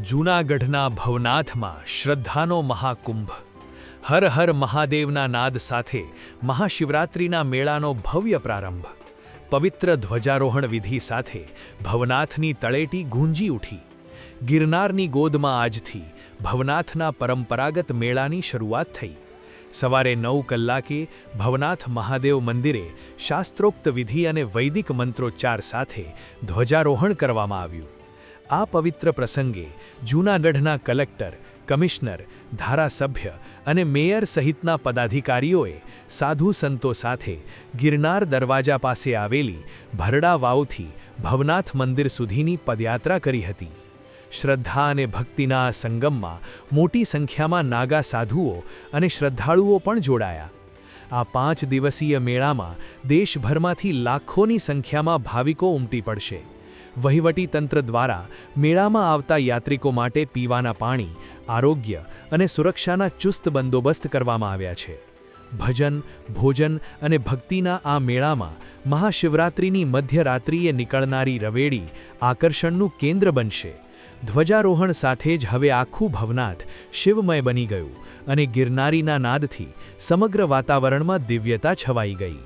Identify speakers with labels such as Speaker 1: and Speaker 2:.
Speaker 1: જૂનાગઢના ભવનાથમાં શ્રદ્ધાનો મહાકુંભ। હર હર મહાદેવના નાદ સાથે મહાશિવરાત્રિના મેળાનો ભવ્ય પ્રારંભ। પવિત્ર ધ્વજારોહણ વિધિ સાથે ભવનાથની તળેટી ગૂંજી ઉઠી। ગિરનારની ગોદમાં આજથી ભવનાથના પરંપરાગત મેળાની શરૂઆત થઈ। સવારે 9 કલાકે ભવનાથ મહાદેવ મંદિરે શાસ્ત્રોક્ત વિધિ અને વૈદિક મંત્રોચ્ચાર સાથે ધ્વજારોહણ કરવામાં આવ્યું। આ પવિત્ર પ્રસંગે જૂનાગઢના કલેક્ટર, કમિશનર, ધારાસભ્ય અને મેયર સહિતના પદાધિકારીઓએ સાધુ સંતો સાથે ગિરનાર દરવાજા પાસે આવેલી ભરડા વાવથી ભવનાથ મંદિર સુધીની પદયાત્રા કરી હતી। શ્રદ્ધા અને ભક્તિના આ સંગમમાં મોટી સંખ્યામાં નાગા સાધુઓ અને શ્રદ્ધાળુઓ પણ જોડાયા। આ 5 દિવસીય મેળામાં દેશભરમાંથી લાખોની સંખ્યામાં ભાવિકો ઉમટી પડશે। વહીવટી તંત્ર દ્વારા મેળામાં આવતા યાત્રિકો માટે પીવાના પાણી, આરોગ્ય અને સુરક્ષાના ચુસ્ત બંદોબસ્ત કરવામાં આવ્યા છે। ભજન, ભોજન અને ભક્તિના આ મેળામાં મહાશિવરાત્રિની મધ્યરાત્રિએ નીકળનારી રવેડી આકર્ષણનું કેન્દ્ર બનશે। ધ્વજારોહણ સાથે જ હવે આખું ભવનાથ શિવમય બની ગયું અને ગિરનારીના નાદથી સમગ્ર વાતાવરણમાં દિવ્યતા છવાઈ ગઈ।